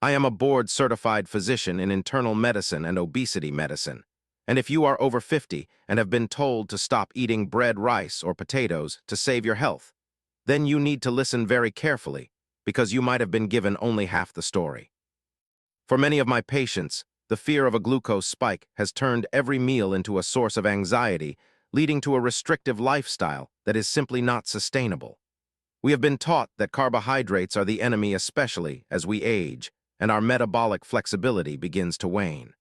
I am a board-certified physician in internal medicine and obesity medicine. And if you are over 50 and have been told to stop eating bread, rice, or potatoes to save your health, then you need to listen very carefully because you might have been given only half the story. For many of my patients, the fear of a glucose spike has turned every meal into a source of anxiety, leading to a restrictive lifestyle that is simply not sustainable. We have been taught that carbohydrates are the enemy, especially as we age, and our metabolic flexibility begins to wane.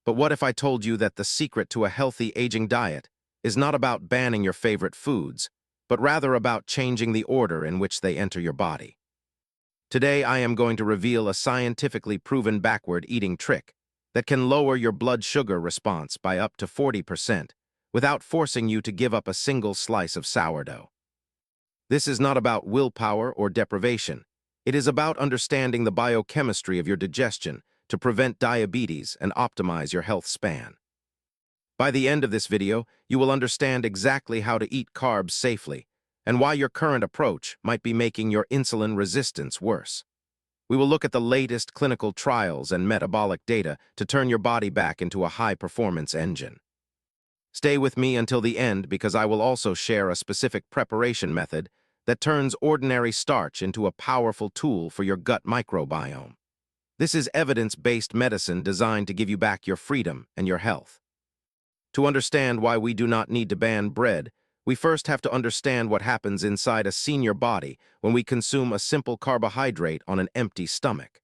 But what if I told you that the secret to a healthy aging diet is not about banning your favorite foods, but rather about changing the order in which they enter your body? Today, I am going to reveal a scientifically proven backward eating trick that can lower your blood sugar response by up to 40% without forcing you to give up a single slice of sourdough. This is not about willpower or deprivation. It is about understanding the biochemistry of your digestion to prevent diabetes and optimize your health span. By the end of this video, you will understand exactly how to eat carbs safely and why your current approach might be making your insulin resistance worse. We will look at the latest clinical trials and metabolic data to turn your body back into a high-performance engine. Stay with me until the end because I will also share a specific preparation method that turns ordinary starch into a powerful tool for your gut microbiome. This is evidence-based medicine designed to give you back your freedom and your health. To understand why we do not need to ban bread, we first have to understand what happens inside a senior body when we consume a simple carbohydrate on an empty stomach.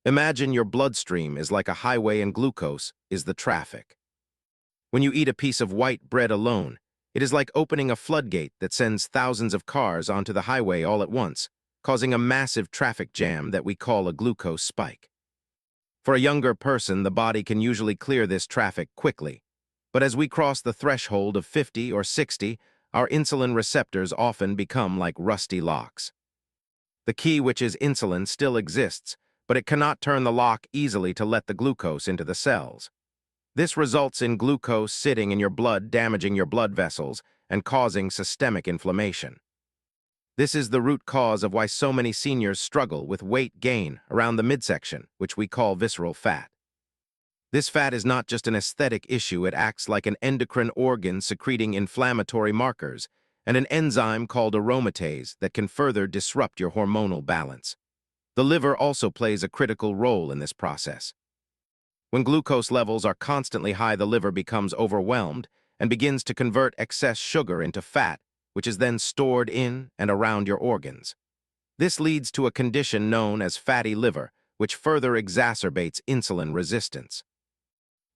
Imagine your bloodstream is like a highway and glucose is the traffic. When you eat a piece of white bread alone, it is like opening a floodgate that sends thousands of cars onto the highway all at once, causing a massive traffic jam that we call a glucose spike. For a younger person, the body can usually clear this traffic quickly, but as we cross the threshold of 50 or 60, our insulin receptors often become like rusty locks. The key, which is insulin, still exists, but it cannot turn the lock easily to let the glucose into the cells. This results in glucose sitting in your blood, damaging your blood vessels and causing systemic inflammation. This is the root cause of why so many seniors struggle with weight gain around the midsection, which we call visceral fat. This fat is not just an aesthetic issue, it acts like an endocrine organ secreting inflammatory markers and an enzyme called aromatase that can further disrupt your hormonal balance. The liver also plays a critical role in this process. When glucose levels are constantly high, the liver becomes overwhelmed and begins to convert excess sugar into fat, which is then stored in and around your organs. This leads to a condition known as fatty liver, which further exacerbates insulin resistance.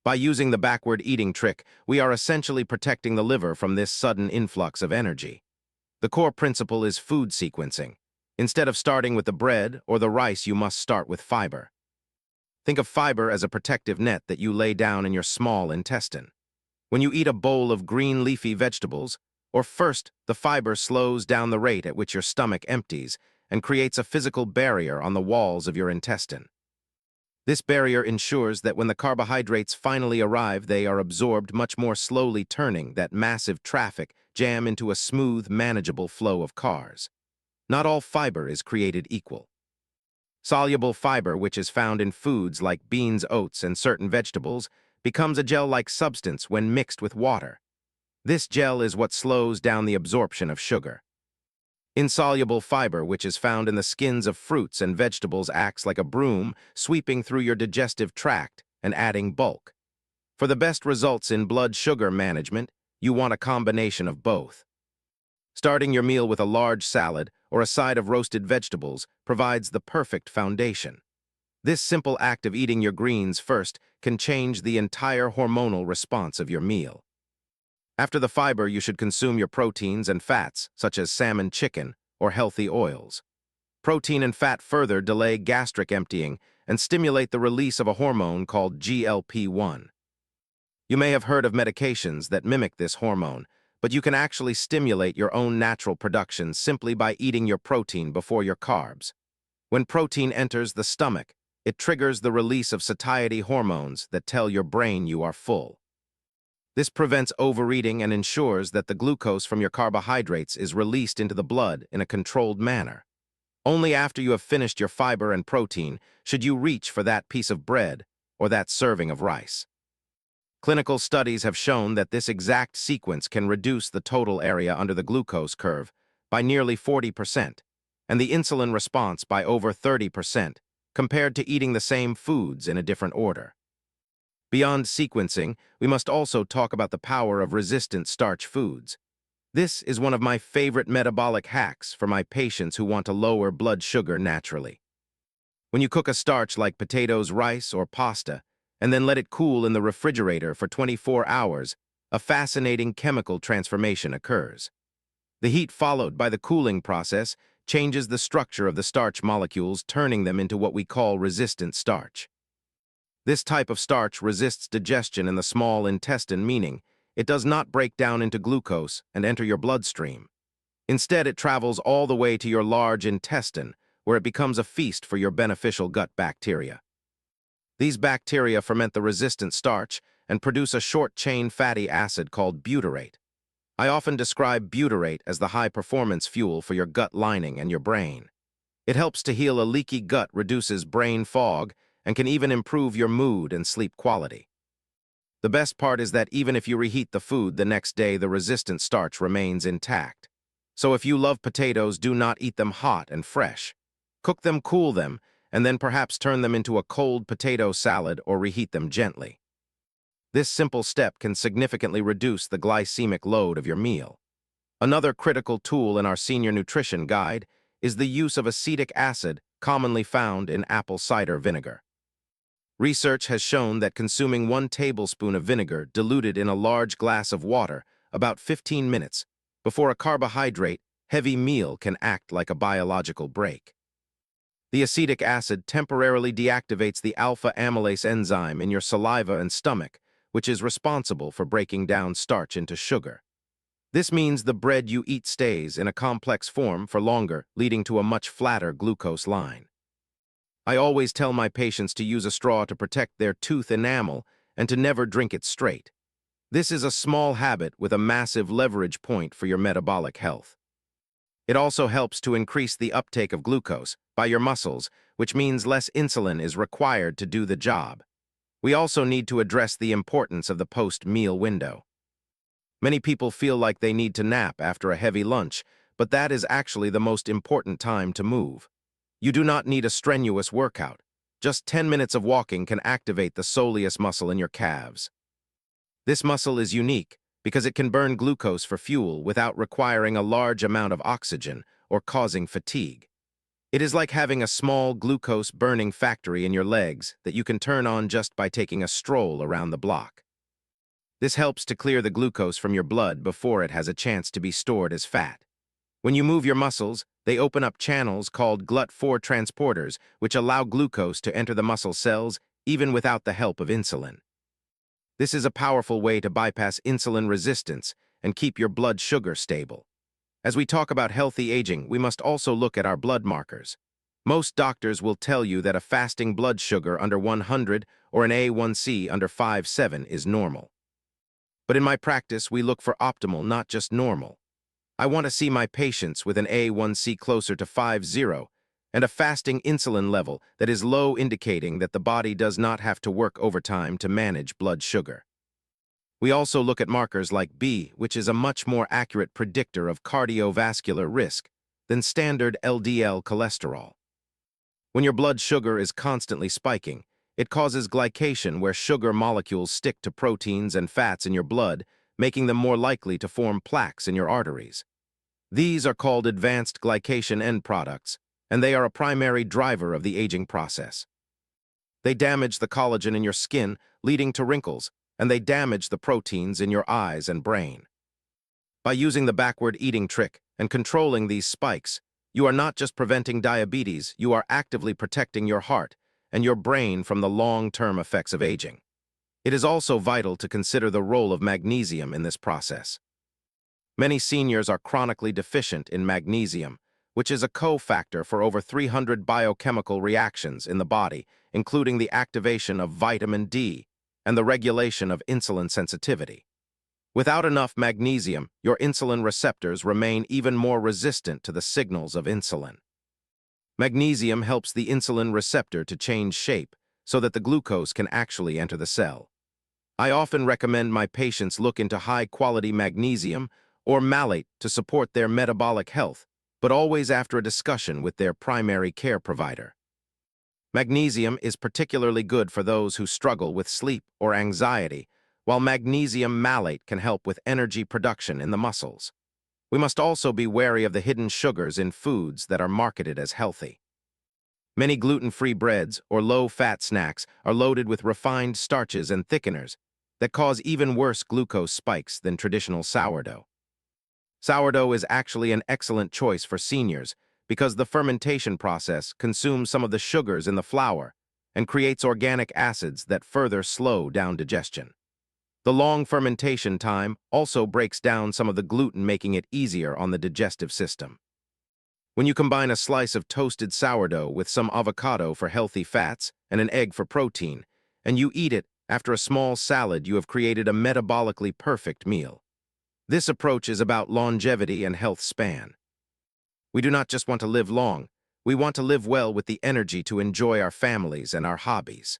By using the backward eating trick, we are essentially protecting the liver from this sudden influx of energy. The core principle is food sequencing. Instead of starting with the bread or the rice, you must start with fiber. Think of fiber as a protective net that you lay down in your small intestine. When you eat a bowl of green leafy vegetables, first, the fiber slows down the rate at which your stomach empties and creates a physical barrier on the walls of your intestine. This barrier ensures that when the carbohydrates finally arrive, they are absorbed much more slowly, turning that massive traffic jam into a smooth, manageable flow of carbs. Not all fiber is created equal. Soluble fiber, which is found in foods like beans, oats, and certain vegetables, becomes a gel-like substance when mixed with water. This gel is what slows down the absorption of sugar. Insoluble fiber, which is found in the skins of fruits and vegetables, acts like a broom, sweeping through your digestive tract and adding bulk. For the best results in blood sugar management, you want a combination of both. Starting your meal with a large salad or a side of roasted vegetables provides the perfect foundation. This simple act of eating your greens first can change the entire hormonal response of your meal. After the fiber, you should consume your proteins and fats, such as salmon, chicken, or healthy oils. Protein and fat further delay gastric emptying and stimulate the release of a hormone called GLP-1. You may have heard of medications that mimic this hormone, but you can actually stimulate your own natural production simply by eating your protein before your carbs. When protein enters the stomach, it triggers the release of satiety hormones that tell your brain you are full. This prevents overeating and ensures that the glucose from your carbohydrates is released into the blood in a controlled manner. Only after you have finished your fiber and protein should you reach for that piece of bread or that serving of rice. Clinical studies have shown that this exact sequence can reduce the total area under the glucose curve by nearly 40%, and the insulin response by over 30%, compared to eating the same foods in a different order. Beyond sequencing, we must also talk about the power of resistant starch foods. This is one of my favorite metabolic hacks for my patients who want to lower blood sugar naturally. When you cook a starch like potatoes, rice, or pasta, and then let it cool in the refrigerator for 24 hours, a fascinating chemical transformation occurs. The heat followed by the cooling process changes the structure of the starch molecules, turning them into what we call resistant starch. This type of starch resists digestion in the small intestine, meaning it does not break down into glucose and enter your bloodstream. Instead, it travels all the way to your large intestine, where it becomes a feast for your beneficial gut bacteria. These bacteria ferment the resistant starch and produce a short-chain fatty acid called butyrate. I often describe butyrate as the high-performance fuel for your gut lining and your brain. It helps to heal a leaky gut, reduces brain fog, and can even improve your mood and sleep quality. The best part is that even if you reheat the food the next day, the resistant starch remains intact. So if you love potatoes, do not eat them hot and fresh. Cook them, cool them, and then perhaps turn them into a cold potato salad or reheat them gently. This simple step can significantly reduce the glycemic load of your meal. Another critical tool in our senior nutrition guide is the use of acetic acid, commonly found in apple cider vinegar. Research has shown that consuming 1 tablespoon of vinegar diluted in a large glass of water about 15 minutes before a carbohydrate-heavy meal can act like a biological break. The acetic acid temporarily deactivates the alpha amylase enzyme in your saliva and stomach, which is responsible for breaking down starch into sugar. This means the bread you eat stays in a complex form for longer, leading to a much flatter glucose line. I always tell my patients to use a straw to protect their tooth enamel and to never drink it straight. This is a small habit with a massive leverage point for your metabolic health. It also helps to increase the uptake of glucose by your muscles, which means less insulin is required to do the job. We also need to address the importance of the post-meal window. Many people feel like they need to nap after a heavy lunch, but that is actually the most important time to move. You do not need a strenuous workout. Just 10 minutes of walking can activate the soleus muscle in your calves. This muscle is unique because it can burn glucose for fuel without requiring a large amount of oxygen or causing fatigue. It is like having a small glucose-burning factory in your legs that you can turn on just by taking a stroll around the block. This helps to clear the glucose from your blood before it has a chance to be stored as fat. When you move your muscles, they open up channels called GLUT4 transporters, which allow glucose to enter the muscle cells even without the help of insulin. This is a powerful way to bypass insulin resistance and keep your blood sugar stable. As we talk about healthy aging, we must also look at our blood markers. Most doctors will tell you that a fasting blood sugar under 100 or an A1C under 5.7 is normal. But in my practice, we look for optimal, not just normal. I want to see my patients with an A1C closer to 5.0 and a fasting insulin level that is low, indicating that the body does not have to work overtime to manage blood sugar. We also look at markers like B, which is a much more accurate predictor of cardiovascular risk than standard LDL cholesterol. When your blood sugar is constantly spiking, it causes glycation, where sugar molecules stick to proteins and fats in your blood, making them more likely to form plaques in your arteries. These are called advanced glycation end products, and they are a primary driver of the aging process. They damage the collagen in your skin, leading to wrinkles, and they damage the proteins in your eyes and brain. By using the backward eating trick and controlling these spikes, you are not just preventing diabetes, you are actively protecting your heart and your brain from the long-term effects of aging. It is also vital to consider the role of magnesium in this process. Many seniors are chronically deficient in magnesium, which is a cofactor for over 300 biochemical reactions in the body, including the activation of vitamin D and the regulation of insulin sensitivity. Without enough magnesium, your insulin receptors remain even more resistant to the signals of insulin. Magnesium helps the insulin receptor to change shape so that the glucose can actually enter the cell. I often recommend my patients look into high-quality magnesium or malate to support their metabolic health, but always after a discussion with their primary care provider. Magnesium is particularly good for those who struggle with sleep or anxiety, while magnesium malate can help with energy production in the muscles. We must also be wary of the hidden sugars in foods that are marketed as healthy. Many gluten-free breads or low-fat snacks are loaded with refined starches and thickeners that cause even worse glucose spikes than traditional sourdough. Sourdough is actually an excellent choice for seniors because the fermentation process consumes some of the sugars in the flour and creates organic acids that further slow down digestion. The long fermentation time also breaks down some of the gluten, making it easier on the digestive system. When you combine a slice of toasted sourdough with some avocado for healthy fats and an egg for protein, and you eat it after a small salad, you have created a metabolically perfect meal. This approach is about longevity and health span. We do not just want to live long, we want to live well with the energy to enjoy our families and our hobbies.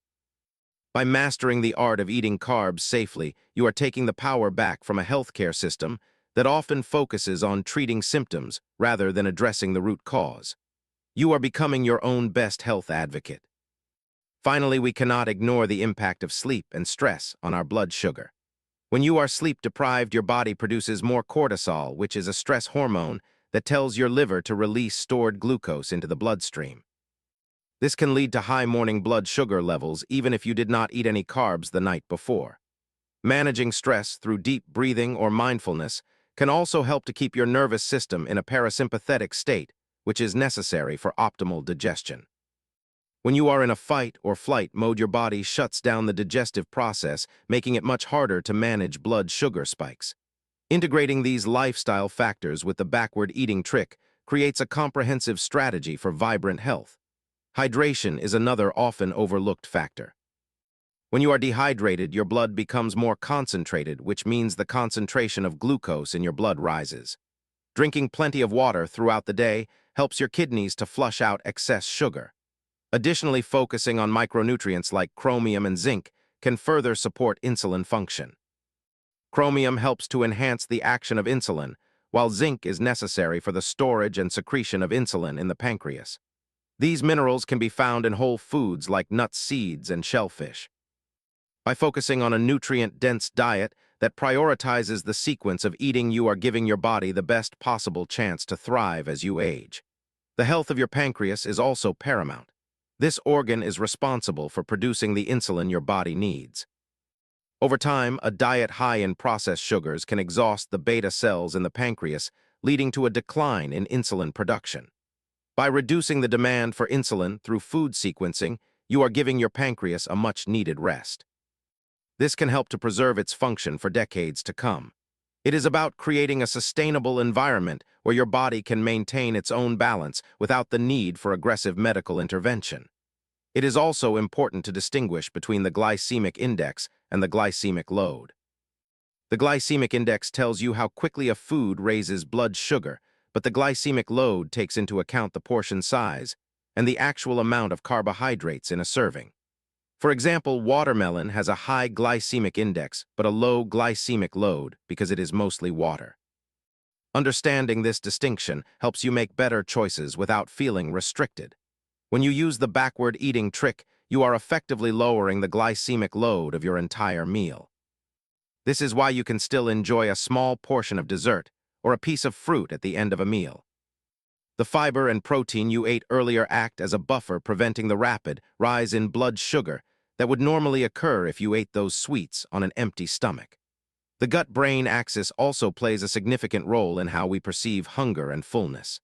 By mastering the art of eating carbs safely, you are taking the power back from a healthcare system that often focuses on treating symptoms rather than addressing the root cause. You are becoming your own best health advocate. Finally, we cannot ignore the impact of sleep and stress on our blood sugar. When you are sleep-deprived, your body produces more cortisol, which is a stress hormone that tells your liver to release stored glucose into the bloodstream. This can lead to high morning blood sugar levels even if you did not eat any carbs the night before. Managing stress through deep breathing or mindfulness can also help to keep your nervous system in a parasympathetic state, which is necessary for optimal digestion. When you are in a fight or flight mode, your body shuts down the digestive process, making it much harder to manage blood sugar spikes. Integrating these lifestyle factors with the backward eating trick creates a comprehensive strategy for vibrant health. Hydration is another often overlooked factor. When you are dehydrated, your blood becomes more concentrated, which means the concentration of glucose in your blood rises. Drinking plenty of water throughout the day helps your kidneys to flush out excess sugar. Additionally, focusing on micronutrients like chromium and zinc can further support insulin function. Chromium helps to enhance the action of insulin, while zinc is necessary for the storage and secretion of insulin in the pancreas. These minerals can be found in whole foods like nuts, seeds, and shellfish. By focusing on a nutrient-dense diet that prioritizes the sequence of eating, you are giving your body the best possible chance to thrive as you age. The health of your pancreas is also paramount. This organ is responsible for producing the insulin your body needs. Over time, a diet high in processed sugars can exhaust the beta cells in the pancreas, leading to a decline in insulin production. By reducing the demand for insulin through food sequencing, you are giving your pancreas a much-needed rest. This can help to preserve its function for decades to come. It is about creating a sustainable environment where your body can maintain its own balance without the need for aggressive medical intervention. It is also important to distinguish between the glycemic index and the glycemic load. The glycemic index tells you how quickly a food raises blood sugar, but the glycemic load takes into account the portion size and the actual amount of carbohydrates in a serving. For example, watermelon has a high glycemic index but a low glycemic load because it is mostly water. Understanding this distinction helps you make better choices without feeling restricted. When you use the backward eating trick, you are effectively lowering the glycemic load of your entire meal. This is why you can still enjoy a small portion of dessert or a piece of fruit at the end of a meal. The fiber and protein you ate earlier act as a buffer, preventing the rapid rise in blood sugar that would normally occur if you ate those sweets on an empty stomach. The gut-brain axis also plays a significant role in how we perceive hunger and fullness.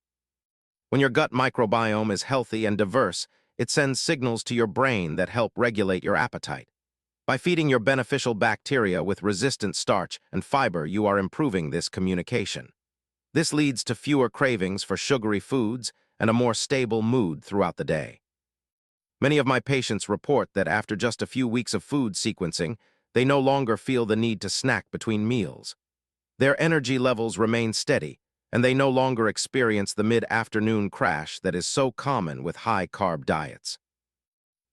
When your gut microbiome is healthy and diverse, it sends signals to your brain that help regulate your appetite. By feeding your beneficial bacteria with resistant starch and fiber, you are improving this communication. This leads to fewer cravings for sugary foods and a more stable mood throughout the day. Many of my patients report that after just a few weeks of food sequencing, they no longer feel the need to snack between meals. Their energy levels remain steady, and they no longer experience the mid-afternoon crash that is so common with high-carb diets.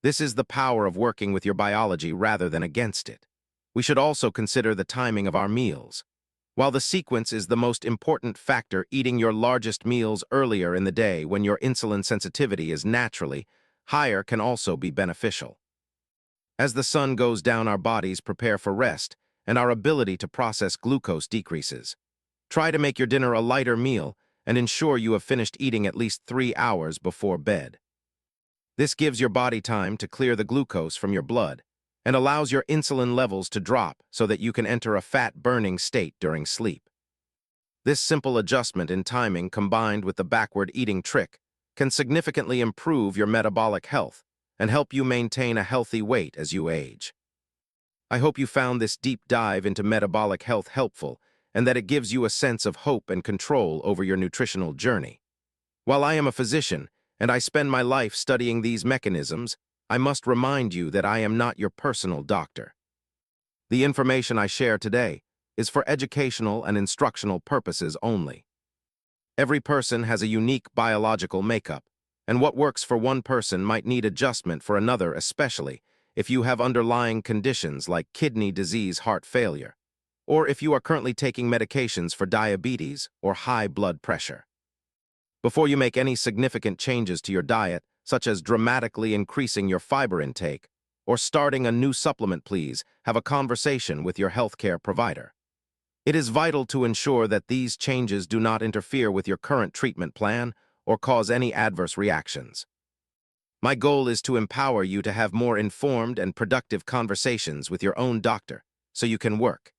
This is the power of working with your biology rather than against it. We should also consider the timing of our meals. While the sequence is the most important factor, eating your largest meals earlier in the day when your insulin sensitivity is naturally higher can also be beneficial. As the sun goes down, our bodies prepare for rest, and our ability to process glucose decreases. Try to make your dinner a lighter meal and ensure you have finished eating at least 3 hours before bed. This gives your body time to clear the glucose from your blood and allows your insulin levels to drop so that you can enter a fat-burning state during sleep. This simple adjustment in timing combined with the backward eating trick can significantly improve your metabolic health and help you maintain a healthy weight as you age. I hope you found this deep dive into metabolic health helpful and that it gives you a sense of hope and control over your nutritional journey. While I am a physician and I spend my life studying these mechanisms, I must remind you that I am not your personal doctor. The information I share today is for educational and instructional purposes only. Every person has a unique biological makeup, and what works for one person might need adjustment for another, especially if you have underlying conditions like kidney disease, heart failure, or if you are currently taking medications for diabetes or high blood pressure. Before you make any significant changes to your diet, such as dramatically increasing your fiber intake or starting a new supplement, please have a conversation with your healthcare provider. It is vital to ensure that these changes do not interfere with your current treatment plan or cause any adverse reactions. My goal is to empower you to have more informed and productive conversations with your own doctor so you can work